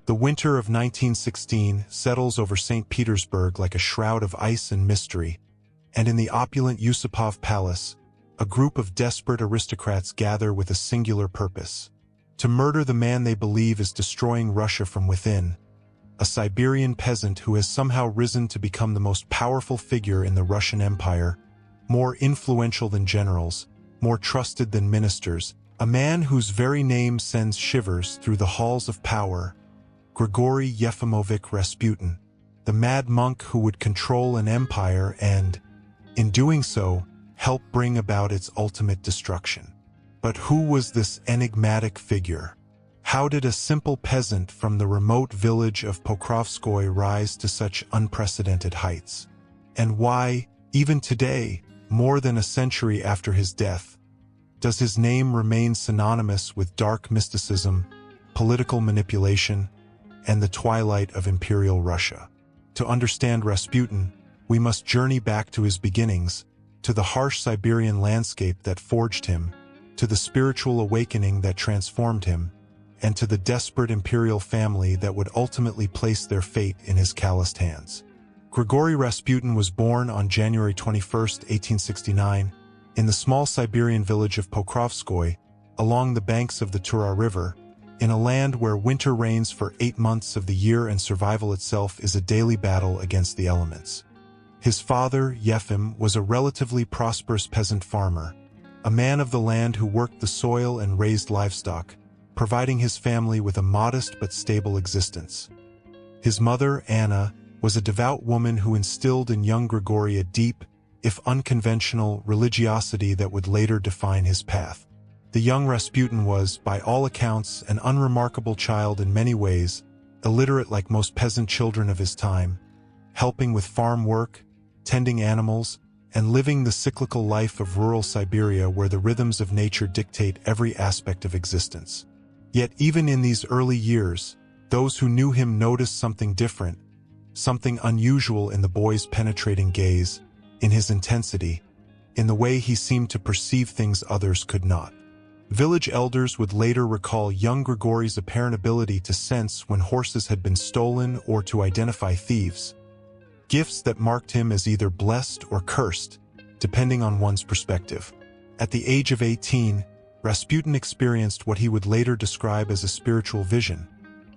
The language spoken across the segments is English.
The winter of 1916 settles over St. Petersburg like a shroud of ice and mystery, and in the opulent Yusupov Palace, a group of desperate aristocrats gather with a singular purpose: to murder the man they believe is destroying Russia from within, a Siberian peasant who has somehow risen to become the most powerful figure in the Russian Empire, more influential than generals, more trusted than ministers, a man whose very name sends shivers through the halls of power: Grigori Yefimovich Rasputin, the mad monk who would control an empire and, in doing so, help bring about its ultimate destruction. But who was this enigmatic figure? How did a simple peasant from the remote village of Pokrovskoye rise to such unprecedented heights? And why, even today, more than a century after his death, does his name remain synonymous with dark mysticism, political manipulation, and the twilight of Imperial Russia? To understand Rasputin, we must journey back to his beginnings, to the harsh Siberian landscape that forged him, to the spiritual awakening that transformed him, and to the desperate imperial family that would ultimately place their fate in his calloused hands. Grigori Rasputin was born on January 21, 1869, in the small Siberian village of Pokrovskoye, along the banks of the Tura River, in a land where winter reigns for 8 months of the year and survival itself is a daily battle against the elements. His father, Yefim, was a relatively prosperous peasant farmer, a man of the land who worked the soil and raised livestock, providing his family with a modest but stable existence. His mother, Anna, was a devout woman who instilled in young Grigori a deep, if unconventional, religiosity that would later define his path. The young Rasputin was, by all accounts, an unremarkable child in many ways, illiterate like most peasant children of his time, helping with farm work, tending animals, and living the cyclical life of rural Siberia where the rhythms of nature dictate every aspect of existence. Yet even in these early years, those who knew him noticed something different, something unusual in the boy's penetrating gaze, in his intensity, in the way he seemed to perceive things others could not. Village elders would later recall young Grigori's apparent ability to sense when horses had been stolen or to identify thieves, gifts that marked him as either blessed or cursed, depending on one's perspective. At the age of 18, Rasputin experienced what he would later describe as a spiritual vision,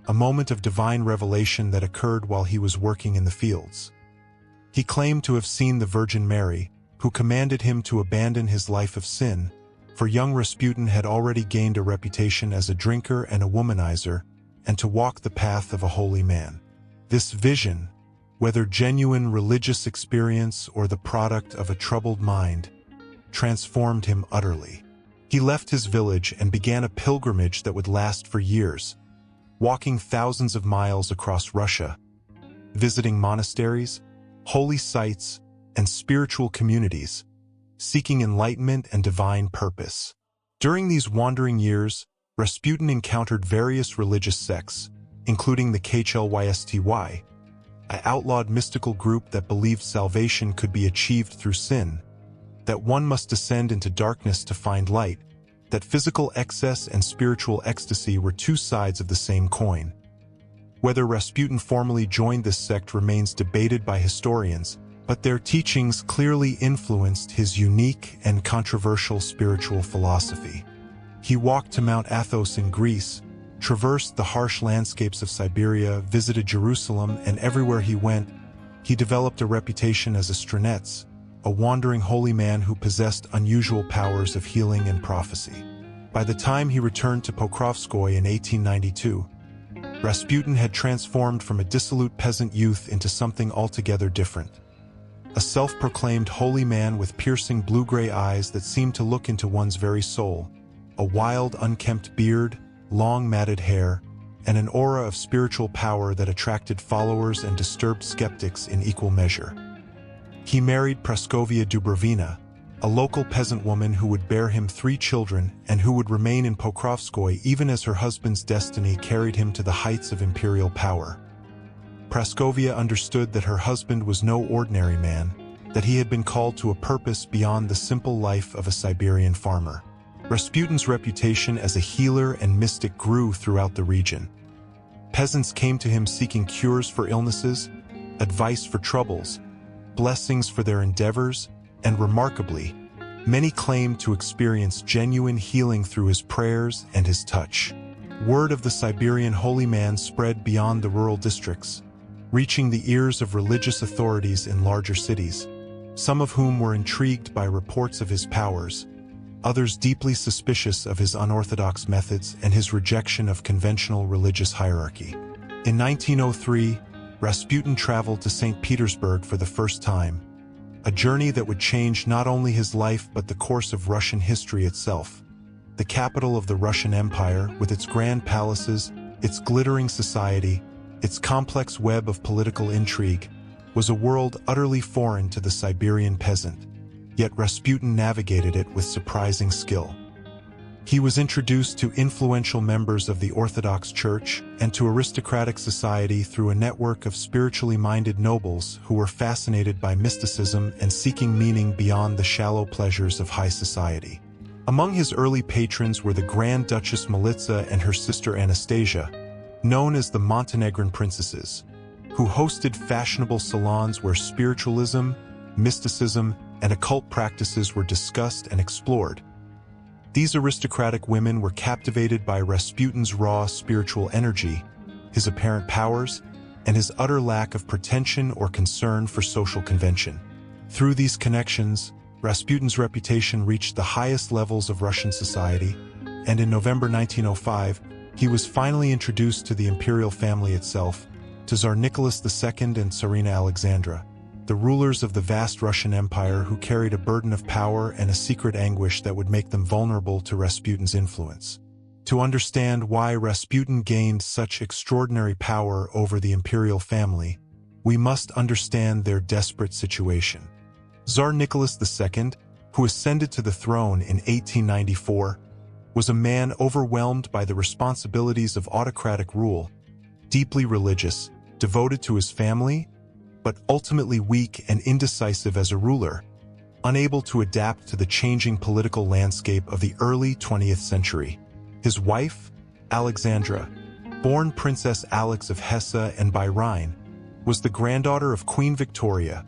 a moment of divine revelation that occurred while he was working in the fields. He claimed to have seen the Virgin Mary, who commanded him to abandon his life of sin, for young Rasputin had already gained a reputation as a drinker and a womanizer, and to walk the path of a holy man. This vision, whether genuine religious experience or the product of a troubled mind, transformed him utterly. He left his village and began a pilgrimage that would last for years, walking thousands of miles across Russia, visiting monasteries, holy sites, and spiritual communities, seeking enlightenment and divine purpose. During these wandering years, Rasputin encountered various religious sects, including the KHLYSTY, an outlawed mystical group that believed salvation could be achieved through sin, that one must descend into darkness to find light, that physical excess and spiritual ecstasy were two sides of the same coin. Whether Rasputin formally joined this sect remains debated by historians, but their teachings clearly influenced his unique and controversial spiritual philosophy. He walked to Mount Athos in Greece, traversed the harsh landscapes of Siberia, visited Jerusalem, and everywhere he went, he developed a reputation as a stranets, a wandering holy man who possessed unusual powers of healing and prophecy. By the time he returned to Pokrovskoye in 1892, Rasputin had transformed from a dissolute peasant youth into something altogether different. A self-proclaimed holy man with piercing blue-gray eyes that seemed to look into one's very soul, a wild, unkempt beard, long matted hair, and an aura of spiritual power that attracted followers and disturbed skeptics in equal measure. He married Praskovia Dubrovina, a local peasant woman who would bear him 3 children and who would remain in Pokrovskoye even as her husband's destiny carried him to the heights of imperial power. Praskovia understood that her husband was no ordinary man, that he had been called to a purpose beyond the simple life of a Siberian farmer. Rasputin's reputation as a healer and mystic grew throughout the region. Peasants came to him seeking cures for illnesses, advice for troubles, blessings for their endeavors, and remarkably, many claimed to experience genuine healing through his prayers and his touch. Word of the Siberian holy man spread beyond the rural districts, reaching the ears of religious authorities in larger cities, some of whom were intrigued by reports of his powers, others deeply suspicious of his unorthodox methods and his rejection of conventional religious hierarchy. In 1903, Rasputin traveled to St. Petersburg for the first time, a journey that would change not only his life but the course of Russian history itself. The capital of the Russian Empire, with its grand palaces, its glittering society, its complex web of political intrigue, was a world utterly foreign to the Siberian peasant, yet Rasputin navigated it with surprising skill. He was introduced to influential members of the Orthodox Church and to aristocratic society through a network of spiritually minded nobles who were fascinated by mysticism and seeking meaning beyond the shallow pleasures of high society. Among his early patrons were the Grand Duchess Militsa and her sister Anastasia, known as the Montenegrin princesses, who hosted fashionable salons where spiritualism, mysticism, and occult practices were discussed and explored. These aristocratic women were captivated by Rasputin's raw spiritual energy, his apparent powers, and his utter lack of pretension or concern for social convention. Through these connections, Rasputin's reputation reached the highest levels of Russian society, and in November 1905, he was finally introduced to the imperial family itself, to Tsar Nicholas II and Tsarina Alexandra, the rulers of the vast Russian Empire who carried a burden of power and a secret anguish that would make them vulnerable to Rasputin's influence. To understand why Rasputin gained such extraordinary power over the imperial family, we must understand their desperate situation. Tsar Nicholas II, who ascended to the throne in 1894, was a man overwhelmed by the responsibilities of autocratic rule, deeply religious, devoted to his family, but ultimately weak and indecisive as a ruler, unable to adapt to the changing political landscape of the early 20th century. His wife, Alexandra, born Princess Alex of Hesse and by Rhine, was the granddaughter of Queen Victoria,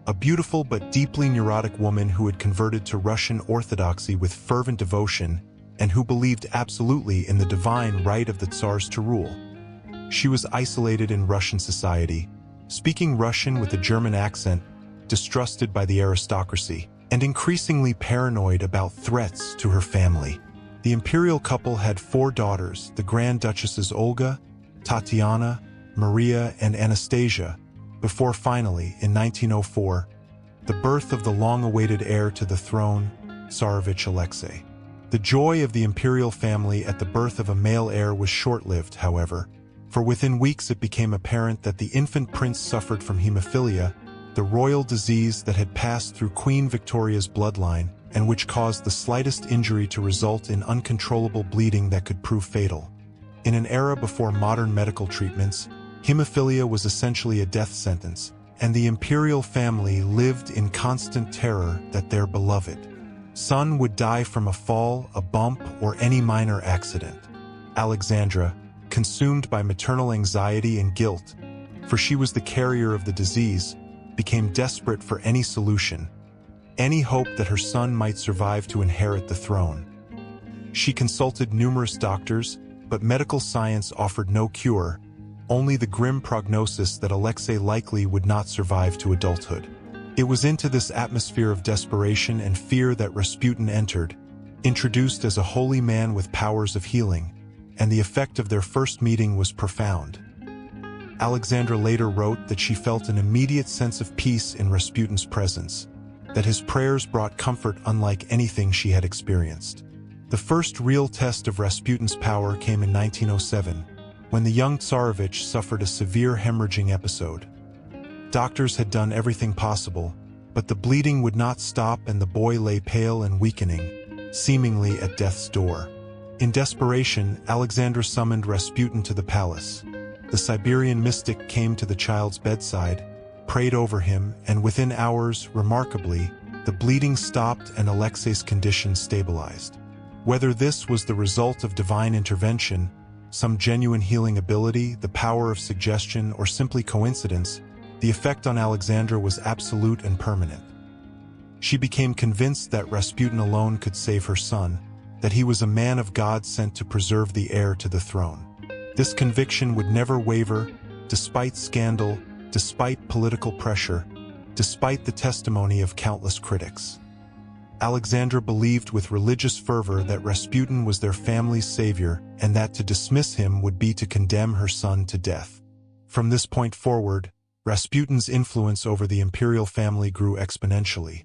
a beautiful but deeply neurotic woman who had converted to Russian Orthodoxy with fervent devotion and who believed absolutely in the divine right of the Tsars to rule. She was isolated in Russian society, speaking Russian with a German accent, distrusted by the aristocracy, and increasingly paranoid about threats to her family. The imperial couple had 4 daughters, the Grand Duchesses Olga, Tatiana, Maria, and Anastasia, before finally, in 1904, the birth of the long-awaited heir to the throne, Tsarevich Alexei. The joy of the imperial family at the birth of a male heir was short-lived, however, for within weeks it became apparent that the infant prince suffered from hemophilia, the royal disease that had passed through Queen Victoria's bloodline and which caused the slightest injury to result in uncontrollable bleeding that could prove fatal. In an era before modern medical treatments, hemophilia was essentially a death sentence, and the imperial family lived in constant terror that their beloved son would die from a fall, a bump, or any minor accident. Alexandra, consumed by maternal anxiety and guilt, for she was the carrier of the disease, became desperate for any solution, any hope that her son might survive to inherit the throne. She consulted numerous doctors, but medical science offered no cure, only the grim prognosis that Alexei likely would not survive to adulthood. It was into this atmosphere of desperation and fear that Rasputin entered, introduced as a holy man with powers of healing, and the effect of their first meeting was profound. Alexandra later wrote that she felt an immediate sense of peace in Rasputin's presence, that his prayers brought comfort unlike anything she had experienced. The first real test of Rasputin's power came in 1907, when the young Tsarevich suffered a severe hemorrhaging episode. Doctors had done everything possible, but the bleeding would not stop and the boy lay pale and weakening, seemingly at death's door. In desperation, Alexandra summoned Rasputin to the palace. The Siberian mystic came to the child's bedside, prayed over him, and within hours, remarkably, the bleeding stopped and Alexei's condition stabilized. Whether this was the result of divine intervention, some genuine healing ability, the power of suggestion, or simply coincidence, the effect on Alexandra was absolute and permanent. She became convinced that Rasputin alone could save her son, that he was a man of God sent to preserve the heir to the throne. This conviction would never waver, despite scandal, despite political pressure, despite the testimony of countless critics. Alexandra believed with religious fervor that Rasputin was their family's savior and that to dismiss him would be to condemn her son to death. From this point forward, Rasputin's influence over the imperial family grew exponentially.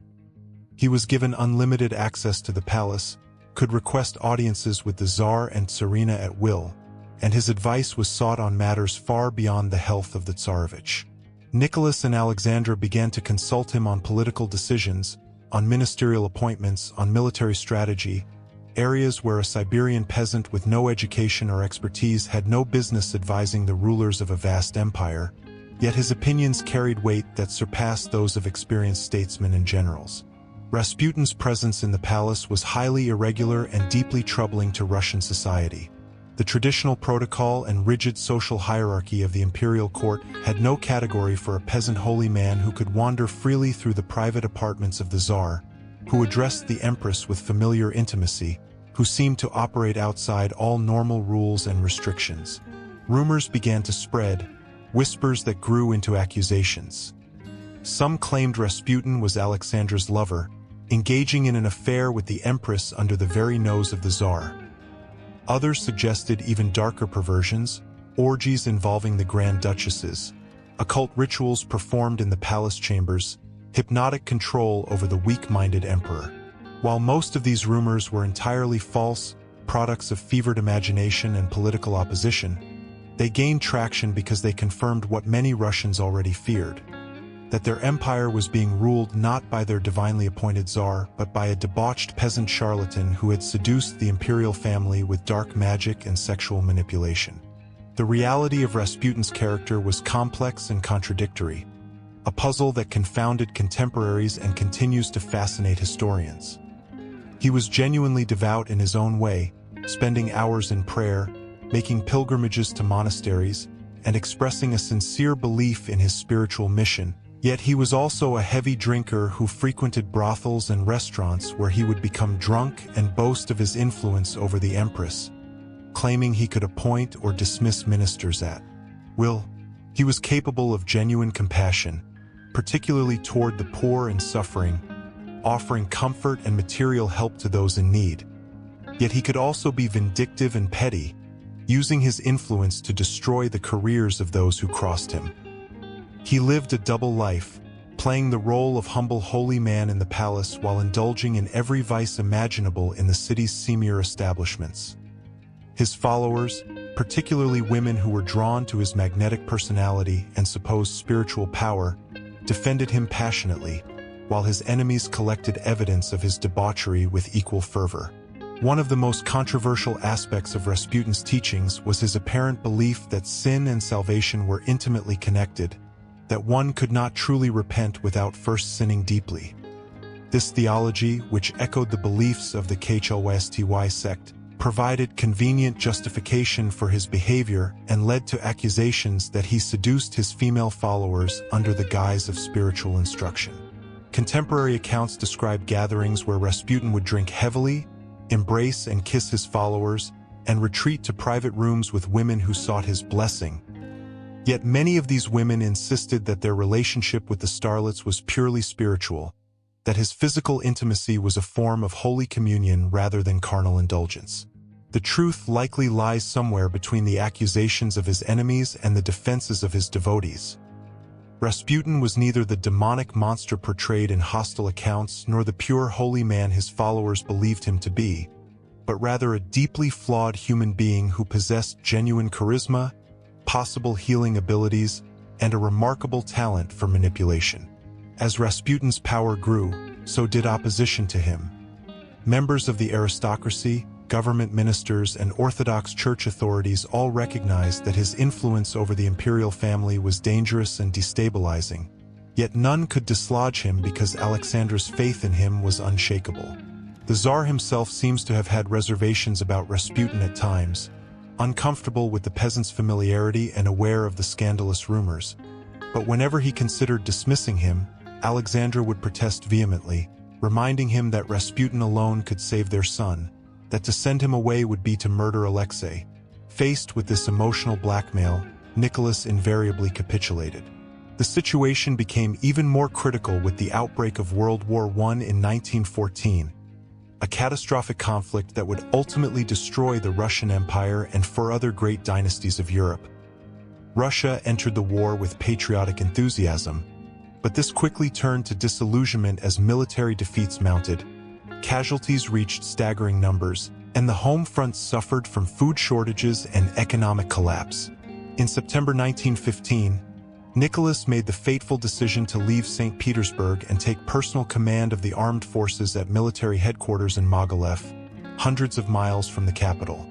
He was given unlimited access to the palace, could request audiences with the Tsar and Tsarina at will, and his advice was sought on matters far beyond the health of the Tsarevich. Nicholas and Alexandra began to consult him on political decisions, on ministerial appointments, on military strategy, areas where a Siberian peasant with no education or expertise had no business advising the rulers of a vast empire, yet his opinions carried weight that surpassed those of experienced statesmen and generals. Rasputin's presence in the palace was highly irregular and deeply troubling to Russian society. The traditional protocol and rigid social hierarchy of the imperial court had no category for a peasant holy man who could wander freely through the private apartments of the Tsar, who addressed the empress with familiar intimacy, who seemed to operate outside all normal rules and restrictions. Rumors began to spread, whispers that grew into accusations. Some claimed Rasputin was Alexandra's lover, engaging in an affair with the empress under the very nose of the Tsar. Others suggested even darker perversions, orgies involving the Grand Duchesses, occult rituals performed in the palace chambers, hypnotic control over the weak-minded emperor. While most of these rumors were entirely false, products of fevered imagination and political opposition, they gained traction because they confirmed what many Russians already feared: that their empire was being ruled not by their divinely appointed Tsar, but by a debauched peasant charlatan who had seduced the imperial family with dark magic and sexual manipulation. The reality of Rasputin's character was complex and contradictory, a puzzle that confounded contemporaries and continues to fascinate historians. He was genuinely devout in his own way, spending hours in prayer, making pilgrimages to monasteries, and expressing a sincere belief in his spiritual mission. Yet he was also a heavy drinker who frequented brothels and restaurants where he would become drunk and boast of his influence over the empress, claiming he could appoint or dismiss ministers at will. He was capable of genuine compassion, particularly toward the poor and suffering, offering comfort and material help to those in need. Yet he could also be vindictive and petty, using his influence to destroy the careers of those who crossed him. He lived a double life, playing the role of humble holy man in the palace while indulging in every vice imaginable in the city's seamier establishments. His followers, particularly women who were drawn to his magnetic personality and supposed spiritual power, defended him passionately, while his enemies collected evidence of his debauchery with equal fervor. One of the most controversial aspects of Rasputin's teachings was his apparent belief that sin and salvation were intimately connected, that one could not truly repent without first sinning deeply. This theology, which echoed the beliefs of the KHLYSTY sect, provided convenient justification for his behavior and led to accusations that he seduced his female followers under the guise of spiritual instruction. Contemporary accounts describe gatherings where Rasputin would drink heavily, embrace and kiss his followers, and retreat to private rooms with women who sought his blessing. Yet many of these women insisted that their relationship with the starlets was purely spiritual, that his physical intimacy was a form of holy communion rather than carnal indulgence. The truth likely lies somewhere between the accusations of his enemies and the defenses of his devotees. Rasputin was neither the demonic monster portrayed in hostile accounts nor the pure holy man his followers believed him to be, but rather a deeply flawed human being who possessed genuine charisma, possible healing abilities, and a remarkable talent for manipulation. As Rasputin's power grew, so did opposition to him. Members of the aristocracy, government ministers, and Orthodox Church authorities all recognized that his influence over the imperial family was dangerous and destabilizing, yet none could dislodge him because Alexandra's faith in him was unshakable. The Tsar himself seems to have had reservations about Rasputin at times, uncomfortable with the peasant's familiarity and aware of the scandalous rumors. But whenever he considered dismissing him, Alexandra would protest vehemently, reminding him that Rasputin alone could save their son, that to send him away would be to murder Alexei. Faced with this emotional blackmail, Nicholas invariably capitulated. The situation became even more critical with the outbreak of World War I in 1914, a catastrophic conflict that would ultimately destroy the Russian Empire and four other great dynasties of Europe. Russia entered the war with patriotic enthusiasm, but this quickly turned to disillusionment as military defeats mounted. Casualties reached staggering numbers, and the home front suffered from food shortages and economic collapse. In September 1915, Nicholas made the fateful decision to leave St. Petersburg and take personal command of the armed forces at military headquarters in Mogilev, hundreds of miles from the capital.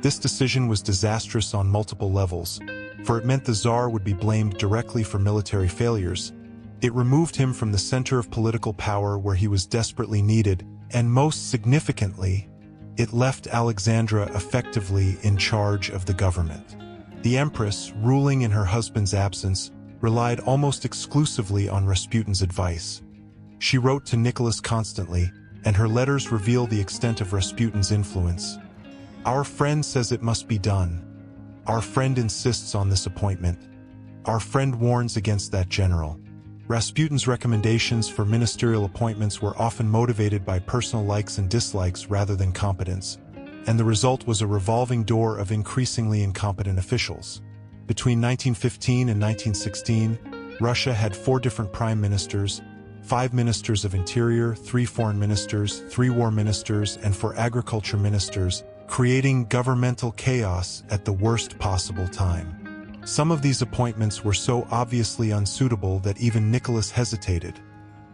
This decision was disastrous on multiple levels, for it meant the Tsar would be blamed directly for military failures. It removed him from the center of political power where he was desperately needed, and most significantly, it left Alexandra effectively in charge of the government. The Empress, ruling in her husband's absence, relied almost exclusively on Rasputin's advice. She wrote to Nicholas constantly, and her letters reveal the extent of Rasputin's influence. "Our friend says it must be done. Our friend insists on this appointment. Our friend warns against that general." Rasputin's recommendations for ministerial appointments were often motivated by personal likes and dislikes rather than competence, and the result was a revolving door of increasingly incompetent officials. Between 1915 and 1916, Russia had 4 different prime ministers, 5 ministers of interior, 3 foreign ministers, 3 war ministers, and 4 agriculture ministers, creating governmental chaos at the worst possible time. Some of these appointments were so obviously unsuitable that even Nicholas hesitated.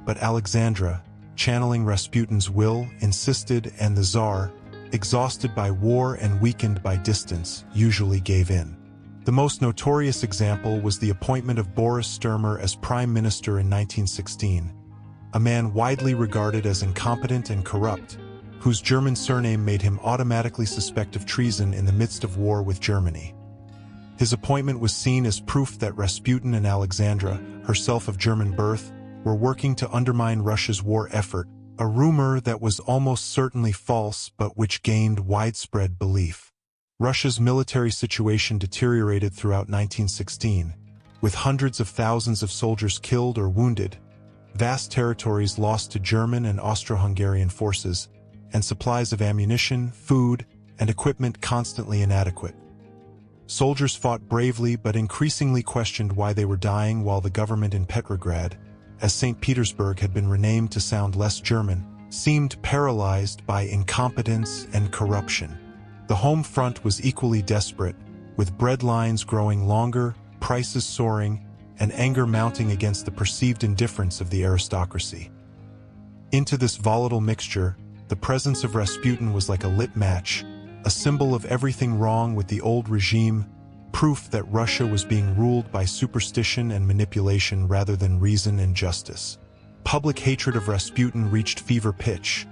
But Alexandra, channeling Rasputin's will, insisted, and the Tsar, exhausted by war and weakened by distance, usually gave in. The most notorious example was the appointment of Boris Sturmer as prime minister in 1916, a man widely regarded as incompetent and corrupt, whose German surname made him automatically suspect of treason in the midst of war with Germany. His appointment was seen as proof that Rasputin and Alexandra, herself of German birth, were working to undermine Russia's war effort, a rumor that was almost certainly false but which gained widespread belief. Russia's military situation deteriorated throughout 1916, with hundreds of thousands of soldiers killed or wounded, vast territories lost to German and Austro-Hungarian forces, and supplies of ammunition, food, and equipment constantly inadequate. Soldiers fought bravely but increasingly questioned why they were dying, while the government in Petrograd, as St. Petersburg had been renamed to sound less German, seemed paralyzed by incompetence and corruption. The home front was equally desperate, with bread lines growing longer, prices soaring, and anger mounting against the perceived indifference of the aristocracy. Into this volatile mixture, the presence of Rasputin was like a lit match, a symbol of everything wrong with the old regime, proof that Russia was being ruled by superstition and manipulation rather than reason and justice. Public hatred of Rasputin reached fever pitch.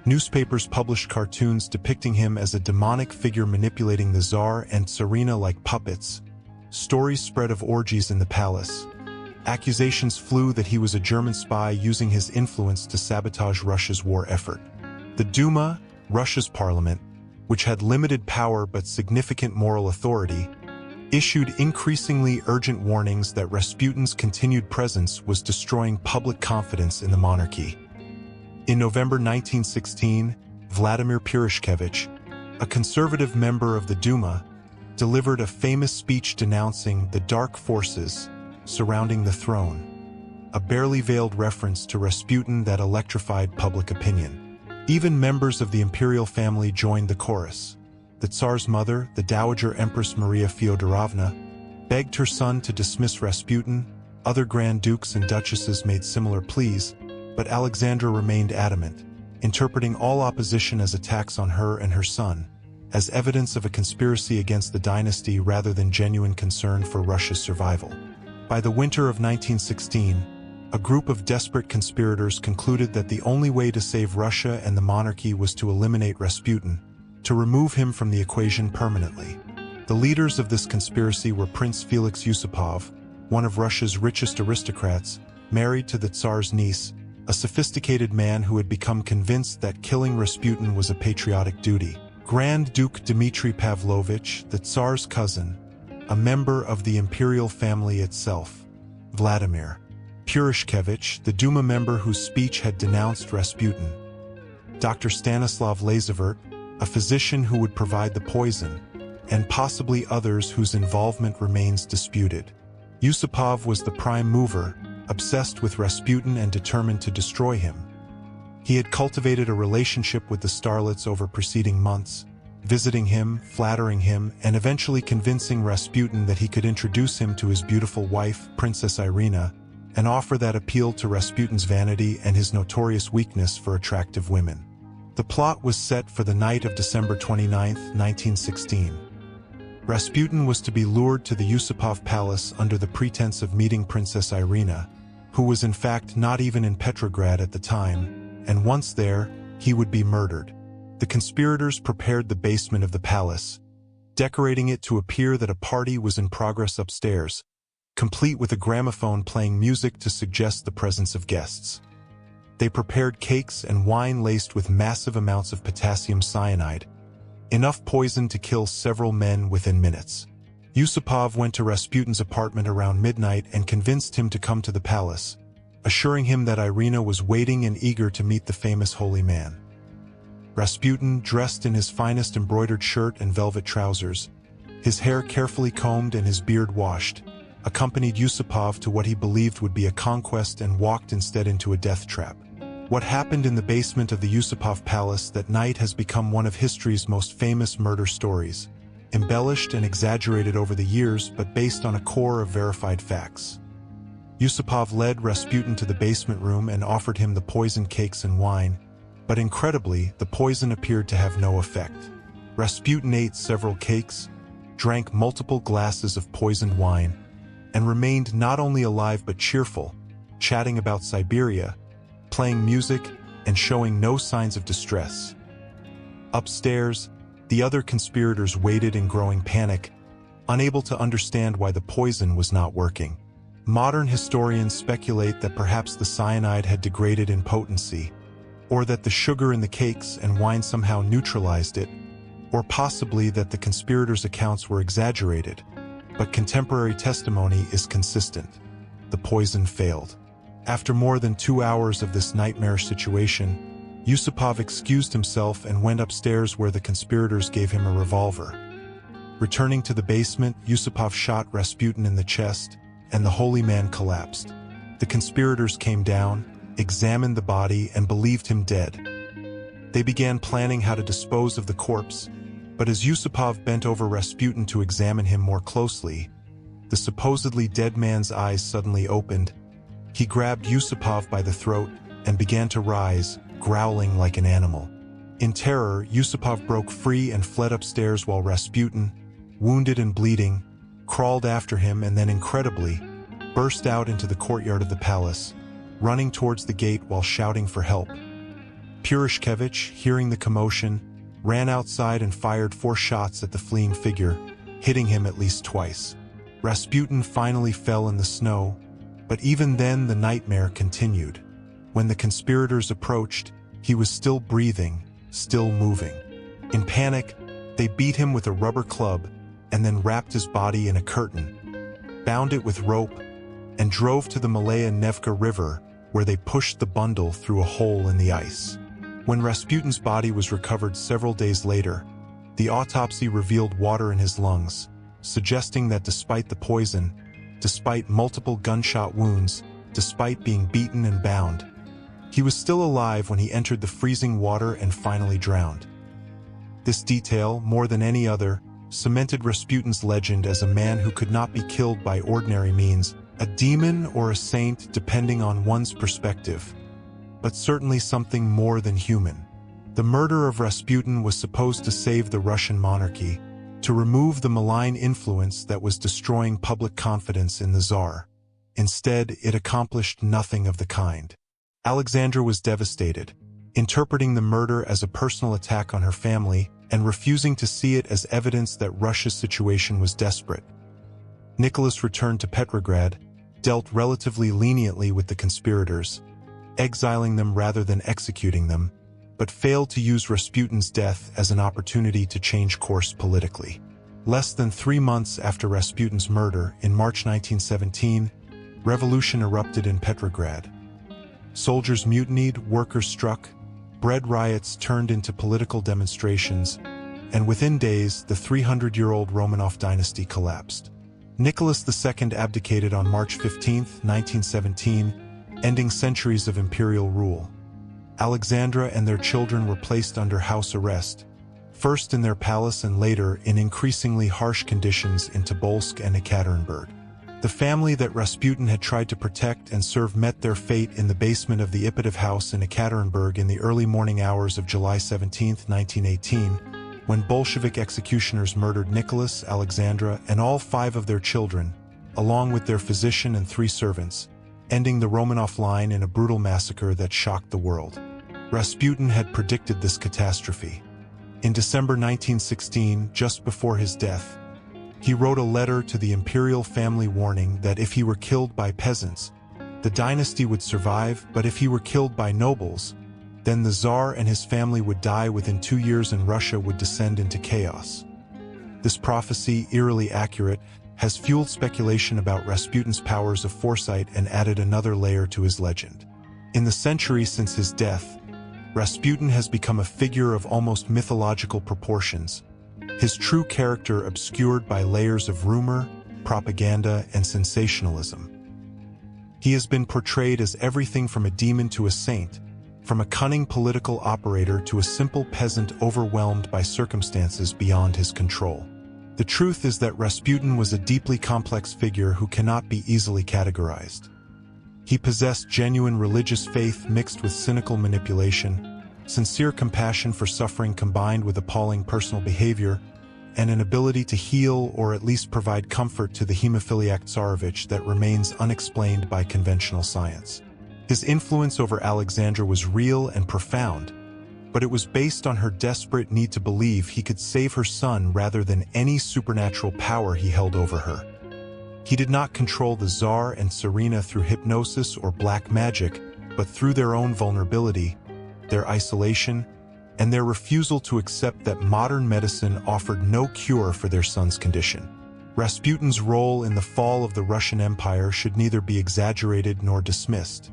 Newspapers published cartoons depicting him as a demonic figure manipulating the Tsar and Tsarina like puppets. Stories spread of orgies in the palace. Accusations flew that he was a German spy using his influence to sabotage Russia's war effort. The Duma, Russia's parliament, which had limited power but significant moral authority, issued increasingly urgent warnings that Rasputin's continued presence was destroying public confidence in the monarchy. In November 1916, Vladimir Purishkevich, a conservative member of the Duma, delivered a famous speech denouncing the dark forces surrounding the throne, a barely veiled reference to Rasputin that electrified public opinion. Even members of the Imperial family joined the chorus. The Tsar's mother, the Dowager Empress Maria Fyodorovna, begged her son to dismiss Rasputin. Other Grand Dukes and Duchesses made similar pleas, but Alexandra remained adamant, interpreting all opposition as attacks on her and her son, as evidence of a conspiracy against the dynasty rather than genuine concern for Russia's survival. By the winter of 1916, a group of desperate conspirators concluded that the only way to save Russia and the monarchy was to eliminate Rasputin, to remove him from the equation permanently. The leaders of this conspiracy were Prince Felix Yusupov, one of Russia's richest aristocrats, married to the Tsar's niece, a sophisticated man who had become convinced that killing Rasputin was a patriotic duty. Grand Duke Dmitry Pavlovich, the Tsar's cousin, a member of the Imperial family itself. Vladimir Purishkevich, the Duma member whose speech had denounced Rasputin. Dr. Stanislav Lazavert, a physician who would provide the poison, and possibly others whose involvement remains disputed. Yusupov was the prime mover, obsessed with Rasputin and determined to destroy him. He had cultivated a relationship with the starlets over preceding months, visiting him, flattering him, and eventually convincing Rasputin that he could introduce him to his beautiful wife, Princess Tsarina, an offer that appealed to Rasputin's vanity and his notorious weakness for attractive women. The plot was set for the night of December 29, 1916. Rasputin was to be lured to the Yusupov palace under the pretense of meeting Princess Tsarina, who was in fact not even in Petrograd at the time, and once there, he would be murdered. The conspirators prepared the basement of the palace, decorating it to appear that a party was in progress upstairs, complete with a gramophone playing music to suggest the presence of guests. They prepared cakes and wine laced with massive amounts of potassium cyanide, enough poison to kill several men within minutes. Yusupov went to Rasputin's apartment around midnight and convinced him to come to the palace, assuring him that Irina was waiting and eager to meet the famous holy man. Rasputin, dressed in his finest embroidered shirt and velvet trousers, his hair carefully combed and his beard washed, accompanied Yusupov to what he believed would be a conquest and walked instead into a death trap. What happened in the basement of the Yusupov palace that night has become one of history's most famous murder stories, embellished and exaggerated over the years but based on a core of verified facts. Yusupov led Rasputin to the basement room and offered him the poisoned cakes and wine, but incredibly, the poison appeared to have no effect. Rasputin ate several cakes, drank multiple glasses of poisoned wine, and remained not only alive but cheerful, chatting about Siberia, playing music, and showing no signs of distress. Upstairs, the other conspirators waited in growing panic, unable to understand why the poison was not working. Modern historians speculate that perhaps the cyanide had degraded in potency, or that the sugar in the cakes and wine somehow neutralized it, or possibly that the conspirators' accounts were exaggerated, but contemporary testimony is consistent. The poison failed. After more than 2 hours of this nightmarish situation, Yusupov excused himself and went upstairs where the conspirators gave him a revolver. Returning to the basement, Yusupov shot Rasputin in the chest, and the holy man collapsed. The conspirators came down, examined the body, and believed him dead. They began planning how to dispose of the corpse, but as Yusupov bent over Rasputin to examine him more closely, the supposedly dead man's eyes suddenly opened. He grabbed Yusupov by the throat and began to rise, growling like an animal. In terror, Yusupov broke free and fled upstairs while Rasputin, wounded and bleeding, crawled after him and then incredibly, burst out into the courtyard of the palace, running towards the gate while shouting for help. Purishkevich, hearing the commotion, ran outside and fired 4 shots at the fleeing figure, hitting him at least twice. Rasputin finally fell in the snow, but even then the nightmare continued. When the conspirators approached, he was still breathing, still moving. In panic, they beat him with a rubber club and then wrapped his body in a curtain, bound it with rope, and drove to the Malaya Nevka River, where they pushed the bundle through a hole in the ice. When Rasputin's body was recovered several days later, the autopsy revealed water in his lungs, suggesting that despite the poison, despite multiple gunshot wounds, despite being beaten and bound, he was still alive when he entered the freezing water and finally drowned. This detail, more than any other, cemented Rasputin's legend as a man who could not be killed by ordinary means, a demon or a saint depending on one's perspective, but certainly something more than human. The murder of Rasputin was supposed to save the Russian monarchy, to remove the malign influence that was destroying public confidence in the Tsar. Instead, it accomplished nothing of the kind. Alexandra was devastated, interpreting the murder as a personal attack on her family, and refusing to see it as evidence that Russia's situation was desperate. Nicholas returned to Petrograd, dealt relatively leniently with the conspirators, exiling them rather than executing them, but failed to use Rasputin's death as an opportunity to change course politically. Less than 3 months after Rasputin's murder, in March 1917, revolution erupted in Petrograd. Soldiers mutinied, workers struck, bread riots turned into political demonstrations, and within days, the 300-year-old Romanov dynasty collapsed. Nicholas II abdicated on March 15, 1917, ending centuries of imperial rule. Alexandra and their children were placed under house arrest, first in their palace and later in increasingly harsh conditions in Tobolsk and Ekaterinburg. The family that Rasputin had tried to protect and serve met their fate in the basement of the Ipatov house in Ekaterinburg in the early morning hours of July 17, 1918, when Bolshevik executioners murdered Nicholas, Alexandra, and all 5 of their children, along with their physician and 3 servants, ending the Romanov line in a brutal massacre that shocked the world. Rasputin had predicted this catastrophe. In December 1916, just before his death, he wrote a letter to the Imperial family warning that if he were killed by peasants, the dynasty would survive, but if he were killed by nobles, then the Tsar and his family would die within 2 years and Russia would descend into chaos. This prophecy, eerily accurate, has fueled speculation about Rasputin's powers of foresight and added another layer to his legend. In the century since his death, Rasputin has become a figure of almost mythological proportions, his true character obscured by layers of rumor, propaganda, and sensationalism. He has been portrayed as everything from a demon to a saint, from a cunning political operator to a simple peasant overwhelmed by circumstances beyond his control. The truth is that Rasputin was a deeply complex figure who cannot be easily categorized. He possessed genuine religious faith mixed with cynical manipulation, sincere compassion for suffering combined with appalling personal behavior, and an ability to heal or at least provide comfort to the hemophiliac Tsarevich that remains unexplained by conventional science. His influence over Alexandra was real and profound, but it was based on her desperate need to believe he could save her son rather than any supernatural power he held over her. He did not control the Tsar and Tsarina through hypnosis or black magic, but through their own vulnerability, their isolation, and their refusal to accept that modern medicine offered no cure for their son's condition. Rasputin's role in the fall of the Russian Empire should neither be exaggerated nor dismissed.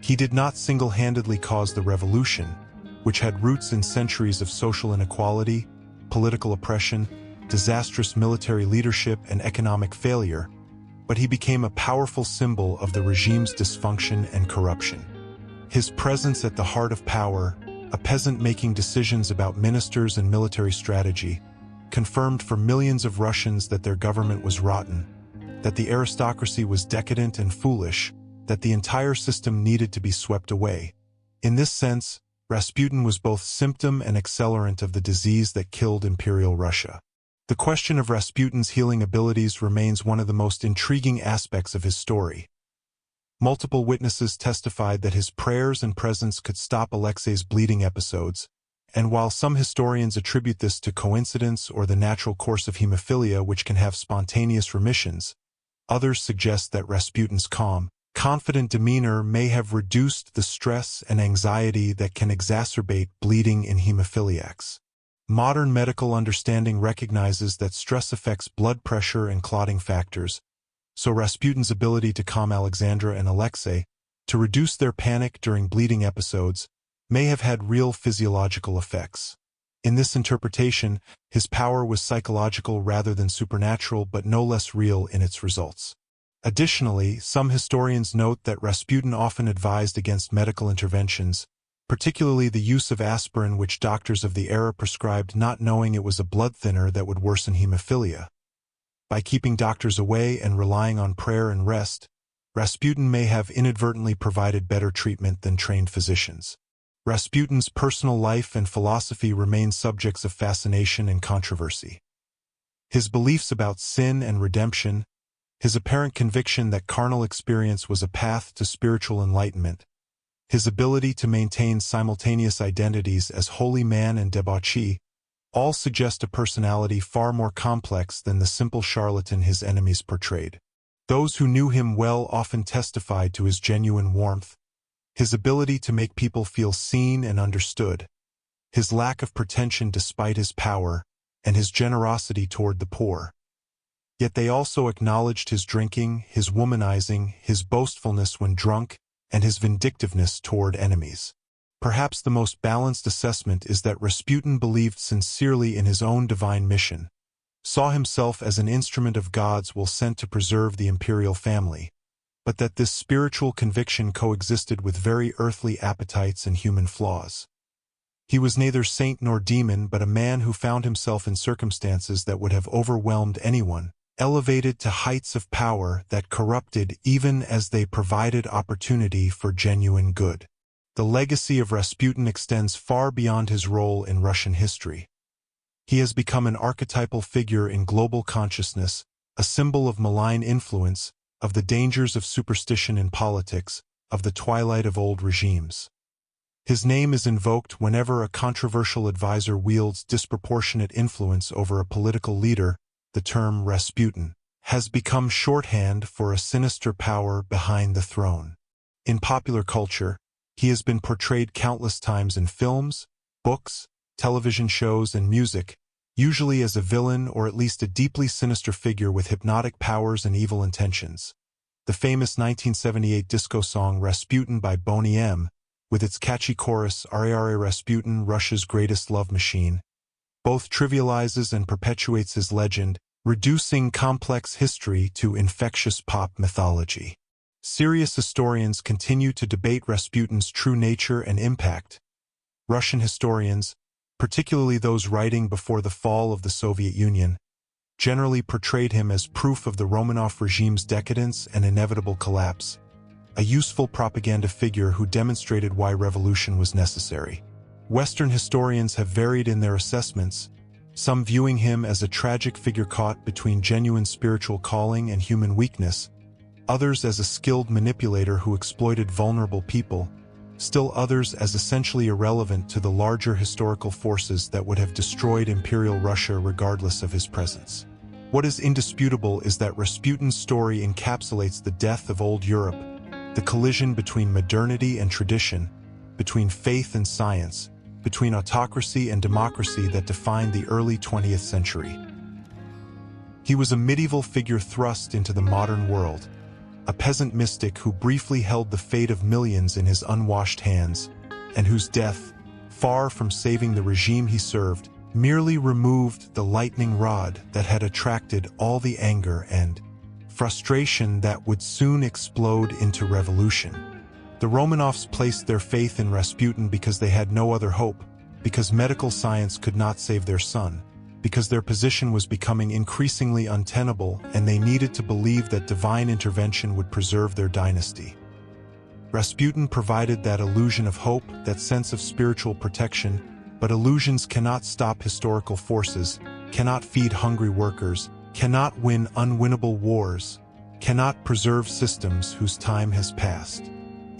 He did not single-handedly cause the revolution, which had roots in centuries of social inequality, political oppression, disastrous military leadership, and economic failure, but he became a powerful symbol of the regime's dysfunction and corruption. His presence at the heart of power, a peasant making decisions about ministers and military strategy, confirmed for millions of Russians that their government was rotten, that the aristocracy was decadent and foolish, that the entire system needed to be swept away. In this sense, Rasputin was both symptom and accelerant of the disease that killed Imperial Russia. The question of Rasputin's healing abilities remains one of the most intriguing aspects of his story. Multiple witnesses testified that his prayers and presence could stop Alexei's bleeding episodes, and while some historians attribute this to coincidence or the natural course of hemophilia which can have spontaneous remissions, others suggest that Rasputin's calm, confident demeanor may have reduced the stress and anxiety that can exacerbate bleeding in hemophiliacs. Modern medical understanding recognizes that stress affects blood pressure and clotting factors, so Rasputin's ability to calm Alexandra and Alexei, to reduce their panic during bleeding episodes, may have had real physiological effects. In this interpretation, his power was psychological rather than supernatural, but no less real in its results. Additionally, some historians note that Rasputin often advised against medical interventions, particularly the use of aspirin which doctors of the era prescribed not knowing it was a blood thinner that would worsen hemophilia. By keeping doctors away and relying on prayer and rest, Rasputin may have inadvertently provided better treatment than trained physicians. Rasputin's personal life and philosophy remain subjects of fascination and controversy. His beliefs about sin and redemption, his apparent conviction that carnal experience was a path to spiritual enlightenment, his ability to maintain simultaneous identities as holy man and debauchee, all suggest a personality far more complex than the simple charlatan his enemies portrayed. Those who knew him well often testified to his genuine warmth, his ability to make people feel seen and understood, his lack of pretension despite his power, and his generosity toward the poor. Yet they also acknowledged his drinking, his womanizing, his boastfulness when drunk, and his vindictiveness toward enemies. Perhaps the most balanced assessment is that Rasputin believed sincerely in his own divine mission, saw himself as an instrument of God's will sent to preserve the imperial family, but that this spiritual conviction coexisted with very earthly appetites and human flaws. He was neither saint nor demon, but a man who found himself in circumstances that would have overwhelmed anyone, elevated to heights of power that corrupted even as they provided opportunity for genuine good. The legacy of Rasputin extends far beyond his role in Russian history. He has become an archetypal figure in global consciousness, a symbol of malign influence, of the dangers of superstition in politics, of the twilight of old regimes. His name is invoked whenever a controversial advisor wields disproportionate influence over a political leader. The term Rasputin has become shorthand for a sinister power behind the throne. In popular culture, he has been portrayed countless times in films, books, television shows, and music, usually as a villain or at least a deeply sinister figure with hypnotic powers and evil intentions. The famous 1978 disco song Rasputin by Boney M., with its catchy chorus Are Rasputin, Russia's greatest love machine, both trivializes and perpetuates his legend, reducing complex history to infectious pop mythology. Serious historians continue to debate Rasputin's true nature and impact. Russian historians, particularly those writing before the fall of the Soviet Union, generally portrayed him as proof of the Romanov regime's decadence and inevitable collapse, a useful propaganda figure who demonstrated why revolution was necessary. Western historians have varied in their assessments, some viewing him as a tragic figure caught between genuine spiritual calling and human weakness, others as a skilled manipulator who exploited vulnerable people, still others as essentially irrelevant to the larger historical forces that would have destroyed Imperial Russia regardless of his presence. What is indisputable is that Rasputin's story encapsulates the death of old Europe, the collision between modernity and tradition, between faith and science, between autocracy and democracy that defined the early 20th century. He was a medieval figure thrust into the modern world, a peasant mystic who briefly held the fate of millions in his unwashed hands, and whose death, far from saving the regime he served, merely removed the lightning rod that had attracted all the anger and frustration that would soon explode into revolution. The Romanovs placed their faith in Rasputin because they had no other hope, because medical science could not save their son, because their position was becoming increasingly untenable and they needed to believe that divine intervention would preserve their dynasty. Rasputin provided that illusion of hope, that sense of spiritual protection, but illusions cannot stop historical forces, cannot feed hungry workers, cannot win unwinnable wars, cannot preserve systems whose time has passed.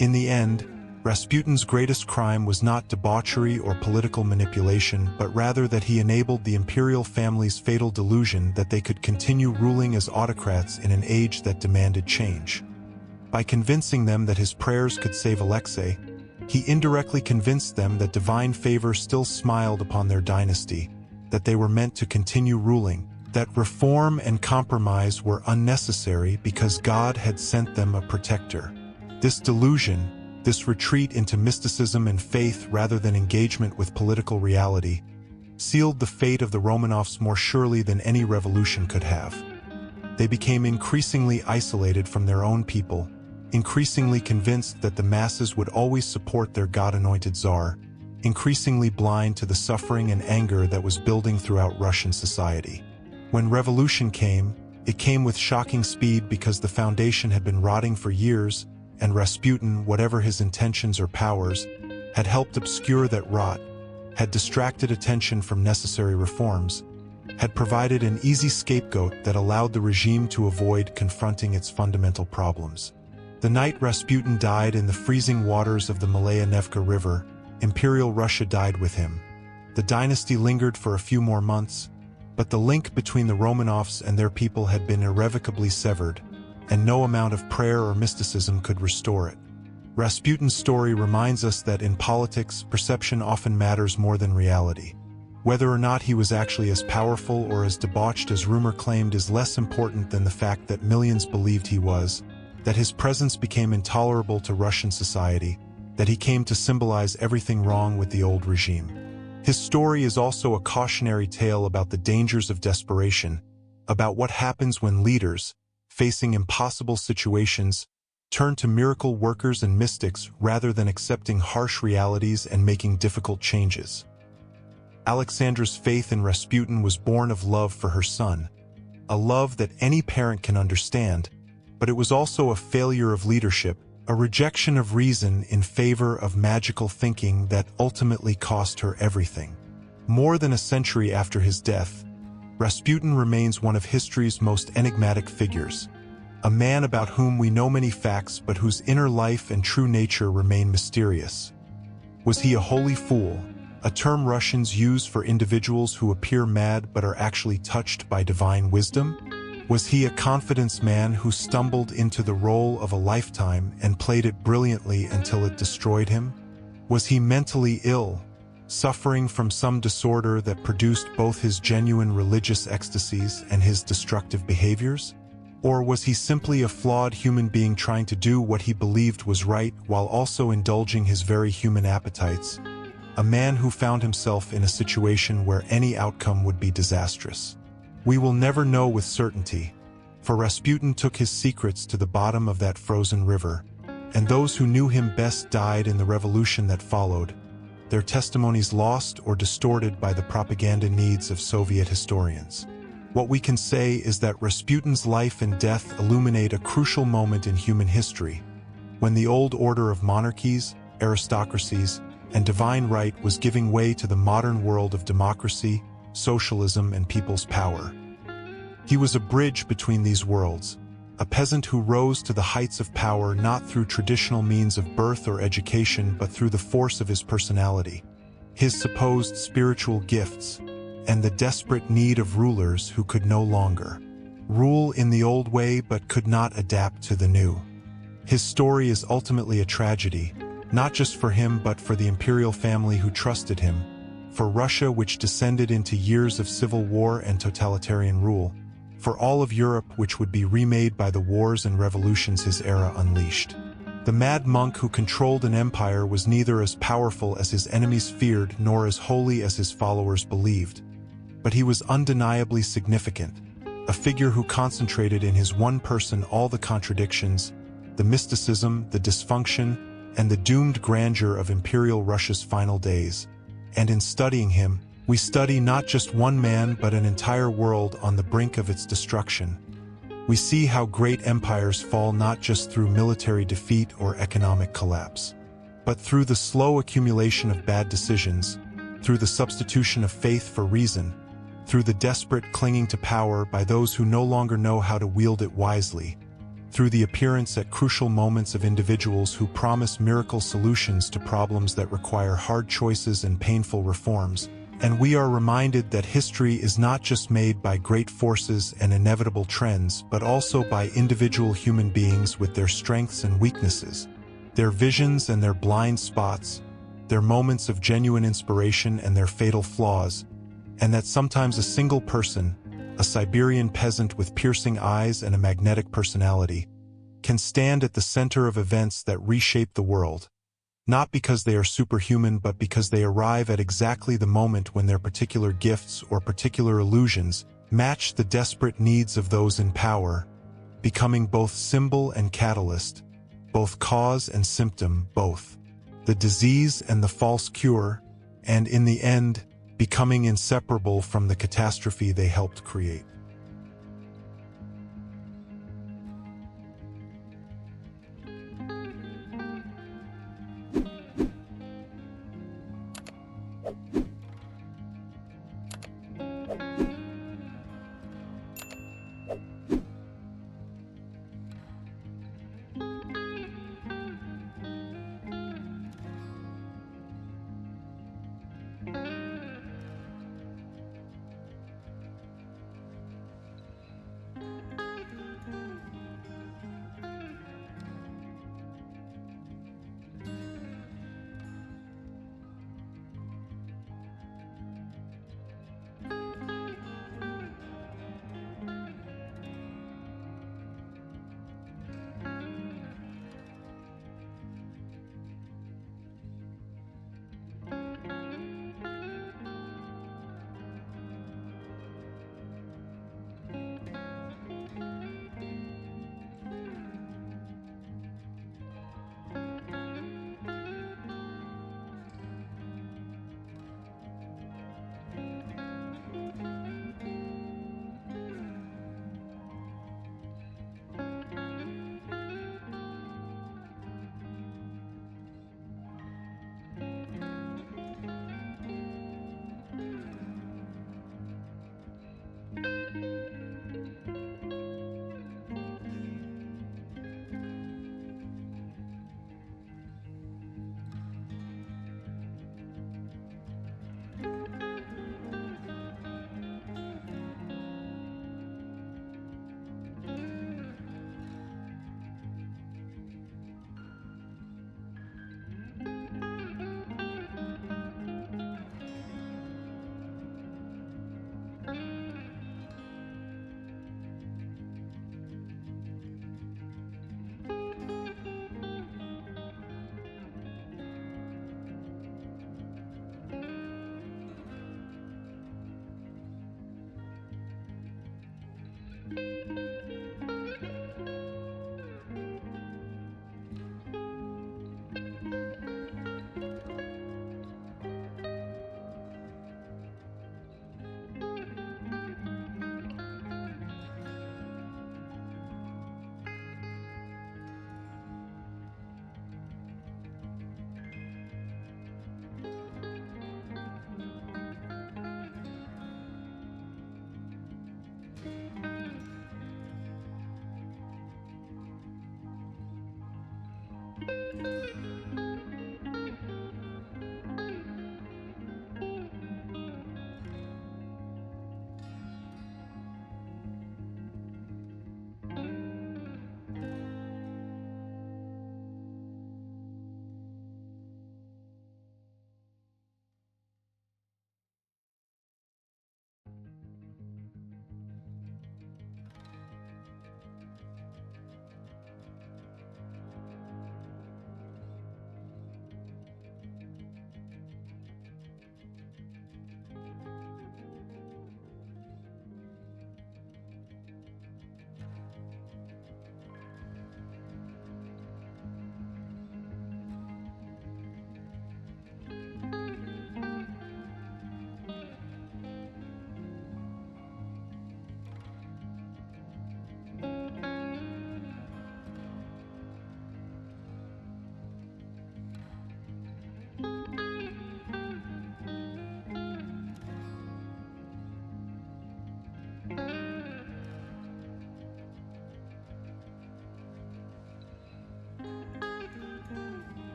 In the end, Rasputin's greatest crime was not debauchery or political manipulation, but rather that he enabled the imperial family's fatal delusion that they could continue ruling as autocrats in an age that demanded change. By convincing them that his prayers could save Alexei, he indirectly convinced them that divine favor still smiled upon their dynasty, that they were meant to continue ruling, that reform and compromise were unnecessary because God had sent them a protector. This delusion, this retreat into mysticism and faith rather than engagement with political reality, sealed the fate of the Romanovs more surely than any revolution could have. They became increasingly isolated from their own people, increasingly convinced that the masses would always support their God-anointed Tsar, increasingly blind to the suffering and anger that was building throughout Russian society. When revolution came, it came with shocking speed because the foundation had been rotting for years, and Rasputin, whatever his intentions or powers, had helped obscure that rot, had distracted attention from necessary reforms, had provided an easy scapegoat that allowed the regime to avoid confronting its fundamental problems. The night Rasputin died in the freezing waters of the Malaya Nevka River, Imperial Russia died with him. The The dynasty lingered for a few more months, but the link between the Romanovs and their people had been irrevocably severed, and no amount of prayer or mysticism could restore it. Rasputin's story reminds us that in politics, perception often matters more than reality. Whether or not he was actually as powerful or as debauched as rumor claimed is less important than the fact that millions believed he was, that his presence became intolerable to Russian society, that he came to symbolize everything wrong with the old regime. His story is also a cautionary tale about the dangers of desperation, about what happens when leaders, facing impossible situations, turn to miracle workers and mystics rather than accepting harsh realities and making difficult changes. Alexandra's faith in Rasputin was born of love for her son, a love that any parent can understand, but it was also a failure of leadership, a rejection of reason in favor of magical thinking that ultimately cost her everything. More than a century after his death, Rasputin remains one of history's most enigmatic figures, a man about whom we know many facts but whose inner life and true nature remain mysterious. Was he a holy fool, a term Russians use for individuals who appear mad but are actually touched by divine wisdom? Was he a confidence man who stumbled into the role of a lifetime and played it brilliantly until it destroyed him? Was he mentally ill, suffering from some disorder that produced both his genuine religious ecstasies and his destructive behaviors? Or was he simply a flawed human being trying to do what he believed was right while also indulging his very human appetites? A man who found himself in a situation where any outcome would be disastrous. We will never know with certainty, for Rasputin took his secrets to the bottom of that frozen river, and those who knew him best died in the revolution that followed, their testimonies lost or distorted by the propaganda needs of Soviet historians. What we can say is that Rasputin's life and death illuminate a crucial moment in human history, when the old order of monarchies, aristocracies, and divine right was giving way to the modern world of democracy, socialism, and people's power. He was a bridge between these worlds, a peasant who rose to the heights of power not through traditional means of birth or education but through the force of his personality, his supposed spiritual gifts, and the desperate need of rulers who could no longer rule in the old way but could not adapt to the new. His story is ultimately a tragedy, not just for him but for the imperial family who trusted him, for Russia which descended into years of civil war and totalitarian rule, for all of Europe which would be remade by the wars and revolutions his era unleashed. The mad monk who controlled an empire was neither as powerful as his enemies feared nor as holy as his followers believed, but he was undeniably significant, a figure who concentrated in his one person all the contradictions, the mysticism, the dysfunction, and the doomed grandeur of Imperial Russia's final days. And in studying him, we study not just one man but an entire world on the brink of its destruction. We see how great empires fall not just through military defeat or economic collapse, but through the slow accumulation of bad decisions, through the substitution of faith for reason, through the desperate clinging to power by those who no longer know how to wield it wisely, through the appearance at crucial moments of individuals who promise miracle solutions to problems that require hard choices and painful reforms. And we are reminded that history is not just made by great forces and inevitable trends, but also by individual human beings with their strengths and weaknesses, their visions and their blind spots, their moments of genuine inspiration and their fatal flaws, and that sometimes a single person, a Siberian peasant with piercing eyes and a magnetic personality, can stand at the center of events that reshape the world, not because they are superhuman but because they arrive at exactly the moment when their particular gifts or particular illusions match the desperate needs of those in power, becoming both symbol and catalyst, both cause and symptom, both the disease and the false cure, and in the end, becoming inseparable from the catastrophe they helped create.